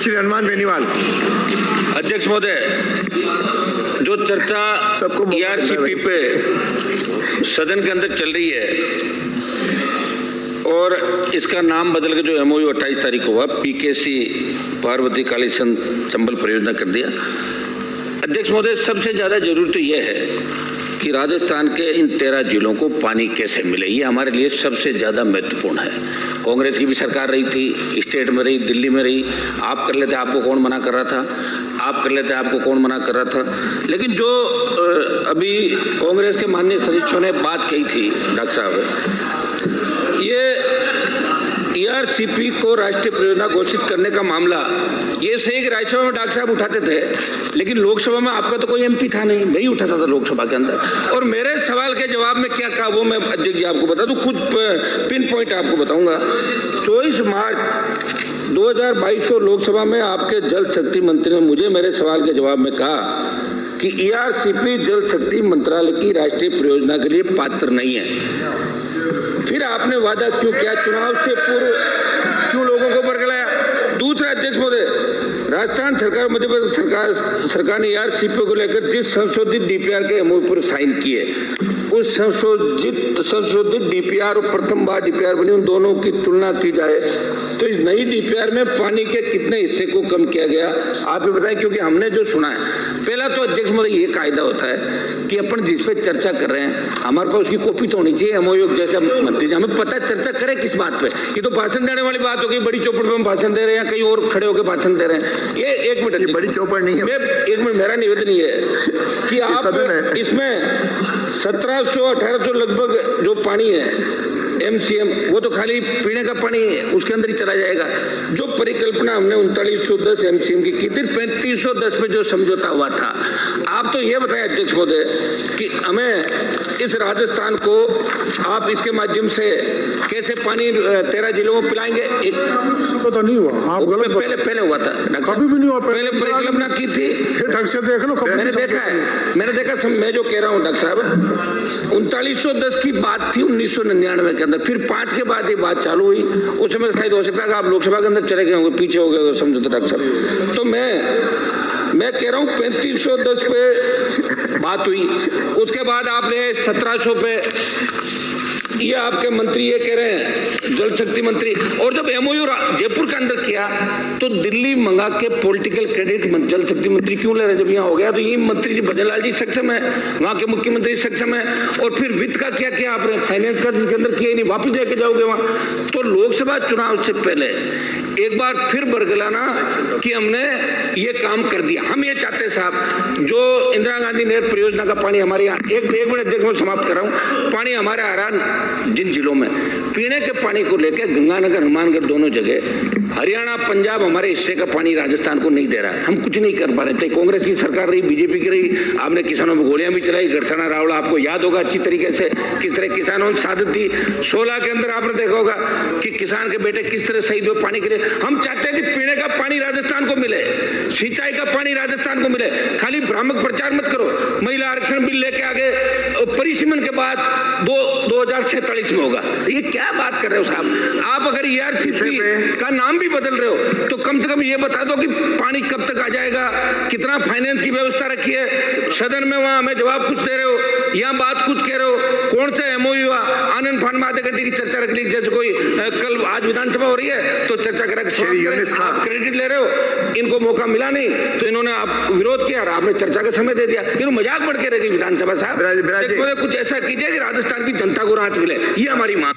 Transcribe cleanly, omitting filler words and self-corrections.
श्री हनुमान बेनीवाल। अध्यक्ष महोदय, जो चर्चा ERCP पे सदन के अंदर चल रही है और इसका नाम बदल के जो MOU 28 तारीख को हुआ PKC पार्वती कालीचंद चंबल परियोजना कर दिया। अध्यक्ष महोदय, सबसे ज्यादा जरूरी तो यह है कि राजस्थान के इन 13 जिलों को पानी कैसे मिले, ये हमारे लिए सबसे ज्यादा महत्वपूर्ण है। कांग्रेस की भी सरकार रही थी, स्टेट में रही, दिल्ली में रही, आप कर लेते आपको कौन मना कर रहा था, आप कर लेते आपको कौन मना कर रहा था। लेकिन जो अभी कांग्रेस के माननीय सदस्यों ने बात कही थी डॉक्टर साहब, ये ERCP को राष्ट्रीय परियोजना घोषित करने का मामला, ये सही कि राज्यसभा में डॉक्टर साहब उठाते थे, लेकिन लोकसभा में आपका तो कोई MP था नहीं, नहीं उठाता था लोकसभा के अंदर। और मेरे सवाल के जवाब में क्या कहा वो मैं अध्यक्ष जी आपको बता दूं, कुछ पिन पॉइंट आपको बताऊंगा। 24 मार्च 2022 को लोकसभा में आपके जल शक्ति मंत्री ने मुझे मेरे सवाल के जवाब में कहा कि ERCP जल शक्ति मंत्रालय की राष्ट्रीय परियोजना के लिए पात्र नहीं है। फिर आपने वादा क्यों किया, चुनाव से पूर्व क्यों लोगों को बरगलाया? दूसरा अध्यक्ष महोदय, राजस्थान सरकार, मध्य प्रदेश सरकार ने ERCP को लेकर जिस संशोधित DPR के MOU पर साइन किए, उस संशोधित DPR और प्रथम बार DPR बनी, उन दोनों की तुलना की जाए तो इस नई DPR में पानी के कितने हिस्से को कम किया गया, आप ये बताएं। क्योंकि हमने जो सुना है, पहला तो अध्यक्ष महोदय ये कायदा होता है कि अपन जिस पे चर्चा कर रहे हैं हमारे पास उसकी कॉपी तो होनी चाहिए। MOU जैसे मंत्री जी, हमें पता है चर्चा करें किस बात पे। ये तो भाषण देने वाली बात हो गई, बड़ी चौपड़ पे हम भाषण दे रहे हैं, कहीं और खड़े होकर भाषण दे रहे हैं। ये एक मिनट, बड़ी चौपड़ नहीं है। एक मिनट, मेरा निवेदन ये है कि आप इसमें 1700-1800 लगभग जो पानी है MCM, वो तो खाली पीने का पानी है, उसके अंदर ही चला जाएगा। जो परिकल्पना हमने 3910 MCM की थी, 3510 में जो समझौता हुआ था, आप तो ये बताएं अध्यक्ष महोदय कि हमें इस राजस्थान को आप इसके माध्यम से कैसे पानी 13 जिलों को पिलाएंगे? एक पता नहीं हुआ, आप गलत पहले हुआ था, कभी भी नहीं हुआ। पहले परिकल्पना की थी, ढंग से देख लो। मैंने देखा मैं जो कह रहा हूँ डॉक्टर साहब, 3910 की बात थी 1999 के अंदर, फिर 5 के बाद ये बात चालू हुई। उस समय शायद हो सकता है कि आप लोकसभा के अंदर चले गए होंगे, पीछे हो गए समझौता डॉक्टर साहब। तो मैं कह रहा हूँ 3510 पे बात हुई, उसके बाद आपने 1700 पे, ये आपके मंत्री ये कह रहे हैं, जल शक्ति मंत्री। और जब MOU जयपुर के अंदर किया तो दिल्ली मंगा के पॉलिटिकल क्रेडिट जल शक्ति मंत्री क्यों ले रहे? जब यहाँ हो गया तो ये मंत्री जी भजनलाल जी सक्षम है, वहां के मुख्यमंत्री सक्षम है। और फिर वित्त का क्या किया आपने, फाइनेंस का जिसके अंदर किया ही नहीं, वापिस लेके जाओगे वहां। तो लोकसभा चुनाव से पहले एक बार फिर बरगलाना कि हमने ये काम कर दिया। हम ये चाहते हैं साहब, जो इंदिरा गांधी नहर परियोजना का पानी हमारे यहाँ, एक मिनट देखो, समाप्त कर रहा हूँ, पानी हमारे आ रहा जिन जिलों में पीने के पानी को लेकर गंगानगर हनुमानगढ़ दोनों जगह, हरियाणा पंजाब हमारे हिस्से का पानी राजस्थान को नहीं दे रहा है। हम कुछ नहीं कर पा रहे थे। कांग्रेस की सरकार रही, BJP की रही, आपने किसानों में गोलियां भी चलाई, गरसाना रावड़ा आपको याद होगा अच्छी तरीके से किस तरह किसानों ने साधत दी। 16 के अंदर आपने देखा होगा कि किसान के बेटे किस तरह शहीद हुए पानी के लिए। हम चाहते हैं कि पीने का पानी राजस्थान को मिले, सिंचाई का पानी राजस्थान को मिले। खाली भ्रामक प्रचार मत करो। महिला आरक्षण बिल लेके आगे परिसीमन के बाद 2047 में होगा। ये क्या बात कर रहे हो साहब? आप अगर ERCP का नाम भी बदल रहे हो तो कम से कम ये बता दो कि पानी कब तक आ जाएगा, कितना फाइनेंस की व्यवस्था रखी है। सदन में वहां हमें जवाब कुछ दे रहे हो, यहाँ बात कुछ कह रहे हो। कौन सा MOU हुआ? आनंद फान में आधे घंटे की चर्चा रख ली, जैसे कोई कल आज विधानसभा हो रही है तो चर्चा करा आप क्रेडिट ले रहे हो। इनको मौका मिला नहीं तो इन्होंने आप विरोध किया और आपने चर्चा का समय दे दिया। क्यों मजाक बढ़ के रहेगी विधानसभा साहब? कुछ ऐसा कीजिए कि राजस्थान की जनता को राहत मिले, ये हमारी मांग।